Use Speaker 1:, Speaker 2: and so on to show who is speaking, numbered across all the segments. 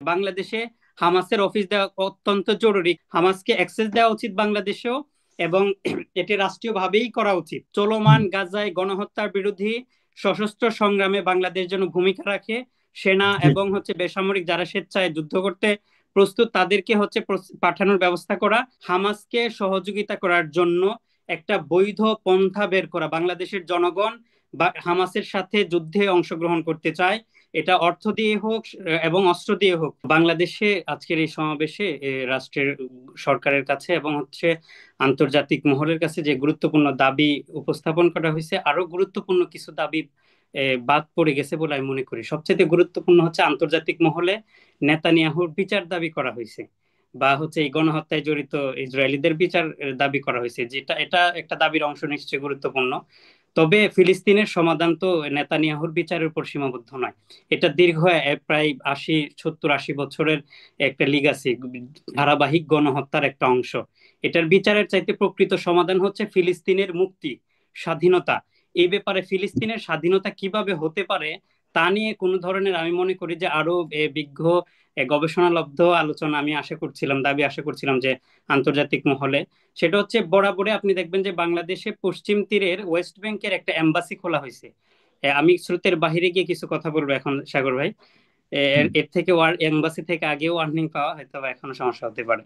Speaker 1: বাংলাদেশে হামাসের অফিস দেওয়া অত্যন্ত জরুরি। হামাসকে অ্যাক্সেস দেওয়া উচিত বাংলাদেশেও, এবং এটি রাষ্ট্রীয়ভাবেই করা উচিত। চলমান গাজায় গণহত্যার বিরোধী সশস্ত্র সংগ্রামে বাংলাদেশ যেন ভূমিকা রাখে। সেনা
Speaker 2: জি।
Speaker 1: এবং বেসামরিক যারা স্বেচ্ছায় যুদ্ধ করতে প্রস্তুত তাদেরকে পাঠানোর ব্যবস্থা করা, হামাসকে সহযোগিতা করার জন্য একটা বৈধ পন্থা বের করা। বাংলাদেশের জনগণ বা হামাসের সাথে যুদ্ধে অংশগ্রহণ করতে চায়, এটা অর্থ দিয়ে হোক এবং অস্ত্র দিয়ে হোক। বাংলাদেশে আজকের এই সমাবেশে রাষ্ট্রের সরকারের কাছে এবং আন্তর্জাতিক মহলের কাছে যে গুরুত্বপূর্ণ দাবি উপস্থাপন করা হয়েছে, আরো গুরুত্বপূর্ণ কিছু দাবি বাদ পড়ে গেছে বলে আমি মনে করি। সবচেয়ে গুরুত্বপূর্ণ হচ্ছে আন্তর্জাতিক মহলে নেতানিয়াহুর বিচার দাবি করা হয়েছে, বা এই গণহত্যায় জড়িত ইসরায়েলিদের বিচার দাবি করা হয়েছে, যেটা এটা একটা দাবির অংশ, নিশ্চয়ই গুরুত্বপূর্ণ। তবে ফিলিস্তিনের সমাধান তো নেতানিয়াহুর বিচারের উপর সীমাবদ্ধ নয়। এটা দীর্ঘ প্রায় 70-80 বছরের একটা লিগাসি, ধারাবাহিক গণহত্যার একটা অংশ। এটার বিচারের চাইতে প্রকৃত সমাধান হচ্ছে ফিলিস্তিনের মুক্তি, স্বাধীনতা। এই ব্যাপারে ফিলিস্তিনের স্বাধীনতা কিভাবে হতে পারে তা নিয়ে কোনো ধরনের, আমি মনে করি যে আরো বিজ্ঞ গবেষণালব্ধ আলোচনা আমি আশা করছিলাম, দাবি আশা করছিলাম যে আন্তর্জাতিক মহলে। সেটা হচ্ছে, বরাবরই আপনি দেখবেন যে বাংলাদেশে পশ্চিম তীরের ওয়েস্ট ব্যাংকের একটা এম্বাসি খোলা হয়েছে। আমি স্রোতের বাহিরে গিয়ে কিছু কথা বলবো এখন, সাগর ভাই। এর থেকে এম্বাসি থেকে আগেও ওয়ার্নিং পাওয়া, হয়তো বা এখনো সমস্যা হতে পারে।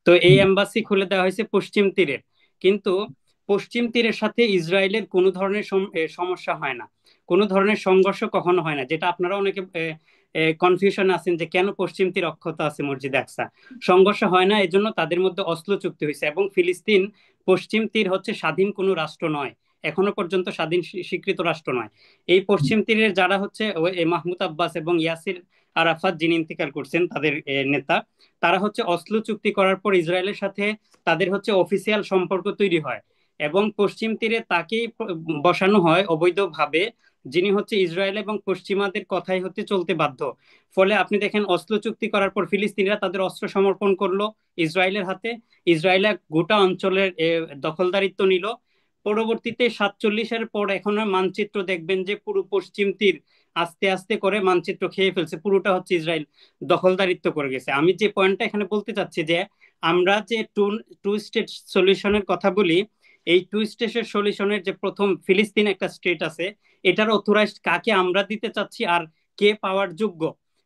Speaker 1: তো এই এম্বাসি খুলে দেওয়া হয়েছে পশ্চিম তীরের, কিন্তু পশ্চিম তীরের সাথে ইসরায়েলের কোনো ধরনের সমস্যা হয় না, কোনো ধরনের সংঘর্ষ কখনো হয় না। যেটা আপনারা অনেকে কনফিউশন আছেন যে কেন পশ্চিম তীর অক্ষত আছে মসজিদ আকসা, সংঘর্ষ হয় না এজন্য তাদের মধ্যে অসলো চুক্তি হয়েছে। এবং ফিলিস্তিন পশ্চিম তীর হচ্ছে স্বাধীন কোনো রাষ্ট্র নয়, এখনো পর্যন্ত স্বাধীন স্বীকৃত রাষ্ট্র নয়। এই পশ্চিম তীরের যারা মাহমুদ আব্বাস এবং ইয়াসির আরাফাত, যিনি ইন্তিকাল করছেন, তাদের নেতা, তারা অসলো চুক্তি করার পর ইসরায়েলের সাথে তাদের অফিসিয়াল সম্পর্ক তৈরি হয়, এবং পশ্চিম তীরে তাকেই বসানো হয় অবৈধভাবে, যিনি ইসরায়েল এবং পশ্চিমাদের কথাই চলতে বাধ্য। ফলে আপনি দেখেন, অসলো চুক্তি করার পর ফিলিস্তিনিরা তাদের অস্ত্র সমর্পণ করলো ইসরায়েলের হাতে, ইসরায়েল গোটা অঞ্চলের দখলদারিত্ব নিল। পরবর্তীতে 47-এর পর এখন মানচিত্র দেখবেন যে পুরো পশ্চিম তীর আস্তে আস্তে করে মানচিত্র খেয়ে ফেলছে, পুরোটা ইসরায়েল দখলদারিত্ব করে গেছে। আমি যে পয়েন্টটা এখানে বলতে চাচ্ছি যে আমরা যে টু টু স্টেট সলিউশনের কথা বলি, এই টু স্টেটের সলিউশনের যে প্রথম ফিলিস্তিন একটা স্টেট আছে, এটার অথরাইজড কাকে আমরা দিতে চাচ্ছি আর কে পাওয়ার যোগ্য?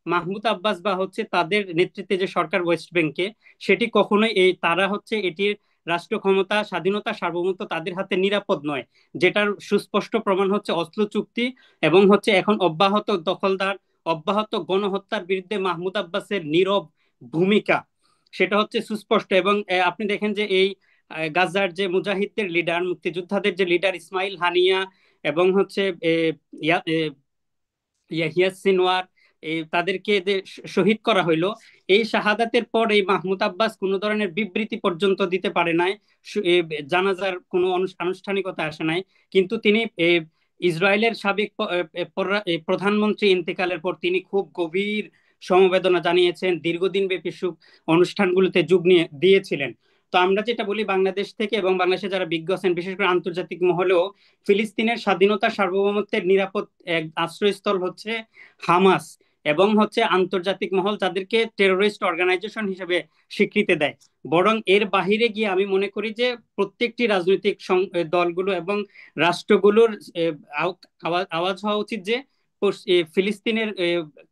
Speaker 1: মাহমুদ আব্বাস বা তাদের নেতৃত্বে যে সরকার ওয়েস্ট ব্যাংকে, সেটি কখনোই তারা এটির রাষ্ট্র ক্ষমতা, স্বাধীনতা, সার্বভৌমত্ব তাদের হাতে নিরাপদ নয়। যেটার সুস্পষ্ট প্রমাণ অসলো চুক্তি, এবং এখন অব্যাহত দখলদার, অব্যাহত গণহত্যার বিরুদ্ধে মাহমুদ আব্বাসের নীরব ভূমিকা, সেটা সুস্পষ্ট। এবং আপনি দেখেন যে এই গাজার যে মুজাহিদদের লিডার, মুক্তিযোদ্ধাদের যে লিডার ইসমাইল হানিয়া, এবং ইয়াহিয়া সিনওয়ার, তাদেরকে যে শহীদ করা হইলো, এই শাহাদাতের পর এই মাহমুদ আব্বাস কোনো ধরনের বিবৃতি পর্যন্ত দিতে পারে নাই, জানাজার কোনো আনুষ্ঠানিকতা আসে নাই। কিন্তু তিনি ইসরায়েলের সাবেক প্রধানমন্ত্রী ইন্তেকালের পর তিনি খুব গভীর সমবেদনা জানিয়েছেন, দীর্ঘদিন ব্যাপী অনুষ্ঠানগুলোতে যোগ নিয়ে দিয়েছিলেন। তো আমরা যেটা বলি বাংলাদেশ থেকে, এবং বাংলাদেশে যারা বিজ্ঞ আছেন, বিশেষ করে আন্তর্জাতিক মহলেও, ফিলিস্তিনের স্বাধীনতা, সার্বভৌমত্বের নিরাপদ এক আশ্রয়স্থল হামাস, এবং আন্তর্জাতিক মহল যাদেরকে টেরোরিস্ট অর্গানাইজেশন হিসেবে স্বীকৃতি দেয়। বরং এর বাহিরে গিয়ে আমি মনে করি যে প্রত্যেকটি রাজনৈতিক দলগুলো এবং রাষ্ট্রগুলোর আওয়াজ হওয়া উচিত যে ফিলিস্তিনের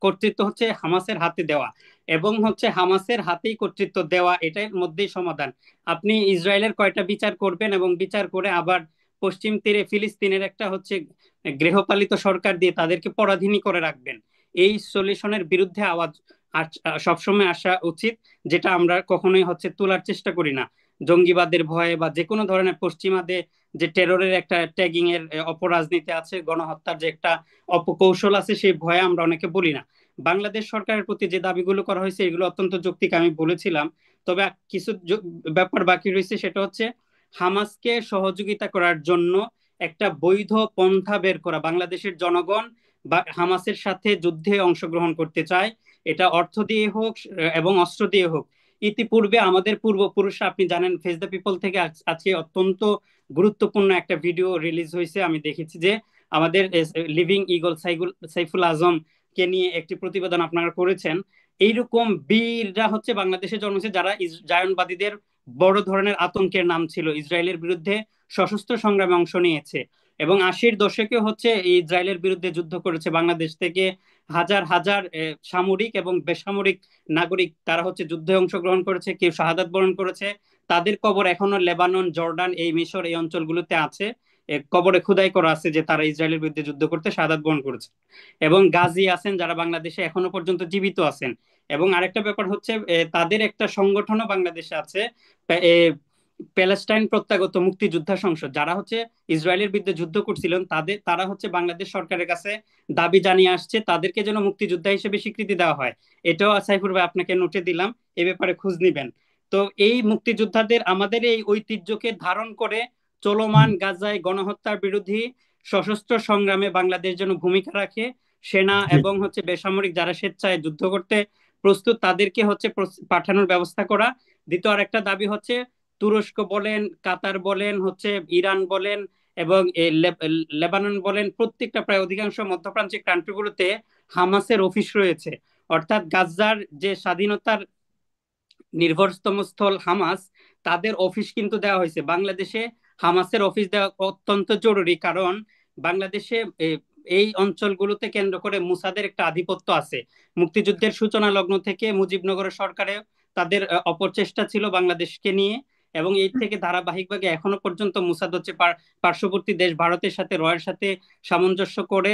Speaker 1: কর্তৃত্ব হামাসের হাতে দেওয়া, এবং হামাসের হাতেই কর্তৃত্ব দেওয়া, এটার মধ্যেই সমাধান। আপনি ইসরায়েলের কয়টা বিচার করবেন, এবং বিচার করে আবার পশ্চিম তীরে ফিলিস্তিনের একটা গৃহপালিত সরকার দিয়ে তাদেরকে পরাধীনই করে রাখবেন? এই সলিউশনের বিরুদ্ধে আওয়াজ সবসময় আসা উচিত, যেটা আমরা কখনোই তোলার চেষ্টা করি না। জঙ্গিবাদের ভয়ে বা যে কোনো ধরনের পশ্চিমাদের যে টেররের একটা ট্যাগিং এর অপরাজনীতি আছে, গণহত্যার যে একটা অপকৌশল আছে, সেই ভয়ে আমরা অনেকে বলি না। বাংলাদেশ সরকারের প্রতি যে দাবিগুলো করা হয়েছে এগুলো অত্যন্ত যৌক্তিক, আমি বলেছিলাম। তবে কিছু ব্যাপার বাকি রয়েছে, সেটা হামাসকে সহযোগিতা করার জন্য একটা বৈধ পন্থা বের করা। বাংলাদেশের জনগণ বা হামাসের সাথে যুদ্ধে অংশগ্রহণ করতে চায়, এটা অর্থ দিয়ে হোক এবং অস্ত্র দিয়ে হোক। ইতিপূর্বে আমাদের পূর্বপুরুষরা, আপনি জানেন, ফেস দ্য পিপল থেকে আজকে অত্যন্ত গুরুত্বপূর্ণ একটা ভিডিও রিলিজ হয়েছে, আমি দেখেছি যে আমাদের লিভিং ইগল সাইফুল আজম কে নিয়ে একটি প্রতিবেদন আপনারা করেছেন। এইরকম বীররা হচ্ছে বাংলাদেশে জন্মেছে, যারা জায়নবাদীদের বড় ধরনের আতঙ্কের নাম ছিল, ইসরায়েলের বিরুদ্ধে সশস্ত্র সংগ্রামে অংশ নিয়েছে। এবং 80-র দশকে হচ্ছে ইসরায়েলের বিরুদ্ধে যুদ্ধ করেছে। বাংলাদেশ থেকে হাজার হাজার সামরিক এবং বেসামরিক নাগরিক তারা হচ্ছে যুদ্ধে অংশগ্রহণ করেছে, কেউ শাহাদাত বরণ করেছে। তাদের কবর এখনো লেবানন, জর্ডান, এই মিশর, এই অঞ্চলগুলোতে আছে। কবরে খোদাই করা আছে যে তারা ইসরায়েলের বিরুদ্ধে যুদ্ধ করতে শাহাদাত বরণ করেছে। এবং গাজী আছেন যারা বাংলাদেশে এখনো পর্যন্ত জীবিত আছেন। এবং আরেকটা ব্যাপার হচ্ছে তাদের একটা সংগঠনও বাংলাদেশে আছে, প্যালেস্টাইন প্রত্যাগত মুক্তিযোদ্ধা সংসদ, যারা হচ্ছে ইসরায়েলের বিরুদ্ধে যুদ্ধ করছিলেন। তারা হচ্ছে বাংলাদেশ সরকারের কাছে দাবি জানিয়ে আসছে তাদেরকে যেন মুক্তিযোদ্ধা হিসেবে স্বীকৃতি দেওয়া হয়। এটাও সাইফুর ভাই আপনাকে নোটে দিলাম, এ ব্যাপারে খোঁজ নিবেন। তো এই মুক্তিযোদ্ধাদের আমাদের এই ঐতিহ্যকে ধারণ করে চলমান গাজায় গণহত্যার বিরোধী সশস্ত্র সংগ্রামে বাংলাদেশ যেন ভূমিকা রাখে, সেনা
Speaker 2: জি
Speaker 1: এবং হচ্ছে বেসামরিক যারা স্বেচ্ছায় যুদ্ধ করতে প্রস্তুত তাদেরকে হচ্ছে পাঠানোর ব্যবস্থা করা। দ্বিতীয় আরেকটা দাবি হচ্ছে তুরস্ক বলেন, কাতার বলেন, হচ্ছে ইরান বলেন, এবং লেবানন বলেন, প্রত্যেকটা প্রায় অধিকাংশ মধ্যপ্রাচ্যিক কান্ট্রিগুলোতে হামাসের অফিস রয়েছে। অর্থাৎ গাজার যে স্বাধীনতার নির্ভরতম স্থল হামাস, তাদের অফিস কিন্তু দেওয়া হয়েছে বাংলাদেশে। হামাসের অফিস দেওয়া অত্যন্ত জরুরি, কারণ বাংলাদেশে এই অঞ্চলগুলোতে কেন্দ্র করে মুসাদের একটা আধিপত্য আছে। মুক্তিযুদ্ধের সূচনা লগ্ন থেকে মুজিবনগরের সরকারে তাদের অপচেষ্টা ছিল বাংলাদেশকে নিয়ে, এবং এই থেকে ধারাবাহিকভাবে এখনো পর্যন্ত মুসাদ হচ্ছে পার্শ্ববর্তী দেশ ভারতের সাথে, রয়ের সাথে সামঞ্জস্য করে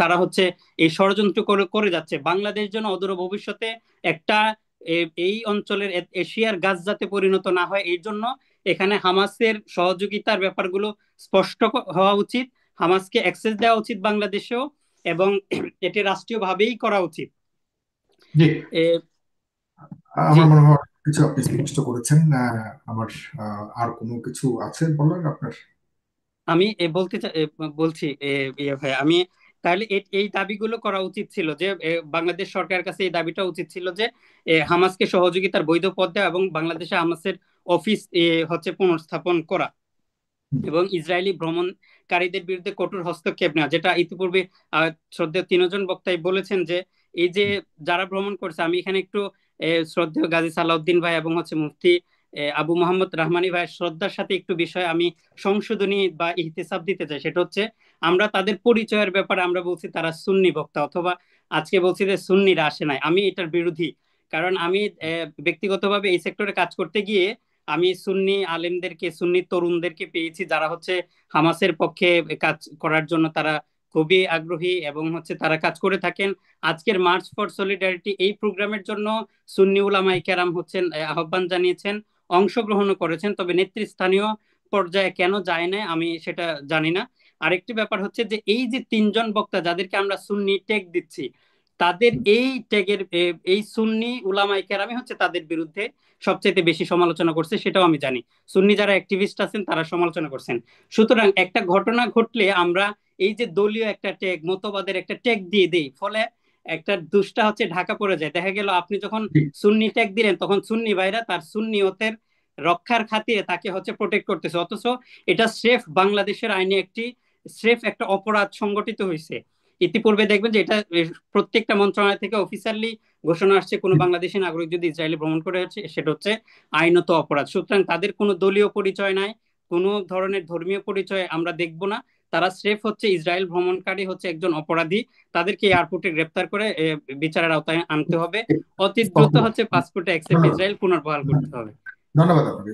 Speaker 1: তারা হচ্ছে এই ষড়যন্ত্র করে করে যাচ্ছে বাংলাদেশ যেন অদূর ভবিষ্যতে একটা এই অঞ্চলের এশিয়ার গাছ যাতে পরিণত না হয়, এই জন্য এখানে হামাসের সহযোগিতার ব্যাপারগুলো স্পষ্ট হওয়া উচিত। হামাসকে অ্যাক্সেস দেওয়া উচিত বাংলাদেশেও, এবং এটি রাষ্ট্রীয়ভাবেই করা উচিত।
Speaker 2: জি
Speaker 1: এ, জি,
Speaker 2: আমার মনে হয় কিছু আপনি স্পষ্ট করেছেন। আমার আর কোনো কিছু আছে বলার আপনার?
Speaker 1: আমি বলছি ভাই, আমি তাহলে এই দাবিগুলো করা উচিত ছিল যে বাংলাদেশ সরকারের কাছে এই দাবিটা উচিত ছিল যে হামাসকে সহযোগিতার বৈধ পথ দেওয়া এবং বাংলাদেশে হামাসের অফিস হচ্ছে পুনর্স্থাপন করা,
Speaker 2: হুম,
Speaker 1: এবং ইসরায়েলি ভ্রমণকারীদের বিরুদ্ধে কঠোর হস্তক্ষেপ নেওয়া, যেটা ইতিপূর্বে শ্রদ্ধেয় তিনজন বক্তাই বলেছেন যে এই যে যারা ভ্রমণ করছে, আমি এখানে একটু শ্রদ্ধেয় গাজী সালাউদ্দিন ভাই এবং হচ্ছে মুফতি আবু মোহাম্মদ রাহমানি ভাইয়ের শ্রদ্ধার সাথে একটু বিষয় আমি সংশোধনী বা ইহতিসাব দিতে চাই। সেটা হচ্ছে আমরা তাদের পরিচয়ের ব্যাপারে আমরা বলছি তারা সুন্নি বক্তা, অথবা আজকে বলছি যে সুন্নিরা আসে নাই। আমি এটার বিরোধী, কারণ আমি ব্যক্তিগতভাবে এই সেক্টরে কাজ করতে গিয়ে আমি সুন্নি আলেমদেরকে, সুন্নি তরুণদেরকে পেয়েছি যারা হচ্ছে হামাসের পক্ষে কাজ করার জন্য তারা খুবই আগ্রহী, এবং হচ্ছে তারা কাজ করে থাকেন। আজকের মার্চ ফর সলিডারিটি এই প্রোগ্রামের জন্য সুন্নি উলামায়ে কেরাম হচ্ছেন আহ্বান জানিয়েছেন, অংশগ্রহণও করেছেন, তবে নেতৃস্থানীয় পর্যায়ে কেন যায় না আমি সেটা জানি না। আরেকটি ব্যাপার হচ্ছে যে এই যে তিনজন বক্তা যাদেরকে আমরা সুন্নি ট্যাগ দিচ্ছি, তাদের এই ট্যাগের এই সুন্নি উলামায়ে কেরামই হচ্ছে তাদের বিরুদ্ধে সবচেয়ে বেশি সমালোচনা করছে, সেটাও আমি জানি। সুন্নি যারা অ্যাক্টিভিস্ট আছেন তারা সমালোচনা করছেন। সুতরাং একটা ঘটনা ঘটলে আমরা এই যে দলীয় একটা ট্যাগ, মতবাদের একটা ট্যাগ দিয়ে দেই, ফলে একটা দুষ্টা হচ্ছে ঢাকা পড়ে যায়। দেখা গেল আপনি যখন
Speaker 2: জি
Speaker 1: সুন্নি ট্যাগ দিলেন, তখন সুন্নি ভাইরা তার সুন্নিয়তের রক্ষার খাতিরে তাকে হচ্ছে প্রোটেক্ট করতেছে, অথচ এটা স্রেফ বাংলাদেশের আইনে একটি স্রেফ একটা অপরাধ সংগঠিত হয়েছে। ইতিপূর্বে দেখবেন যে এটা প্রত্যেকটা মন্ত্রণালয় থেকে অফিসিয়ালি ঘোষণা আসছে, কোনো বাংলাদেশি নাগরিক যদি ইসরায়েলে ভ্রমণ করে হচ্ছে সেটা হচ্ছে আইনত অপরাধ। সুতরাং তাদের কোনো দলীয় পরিচয় নাই, কোনো ধরনের ধর্মীয় পরিচয় আমরা দেখব না। তারা স্রেফ হচ্ছে ইসরায়েল ভ্রমণকারী, হচ্ছে একজন অপরাধী, তাদেরকে এয়ারপোর্টে গ্রেপ্তার করে বিচারের আওতায় আনতে হবে। অতি দ্রুত
Speaker 2: স্পষ্ট।
Speaker 1: হচ্ছে পাসপোর্টে অ্যাকসেপ্ট
Speaker 2: ধন্যবাদ।
Speaker 1: ইসরায়েল পুনর্বহাল করতে হবে।
Speaker 2: ধন্যবাদ আপনাকে।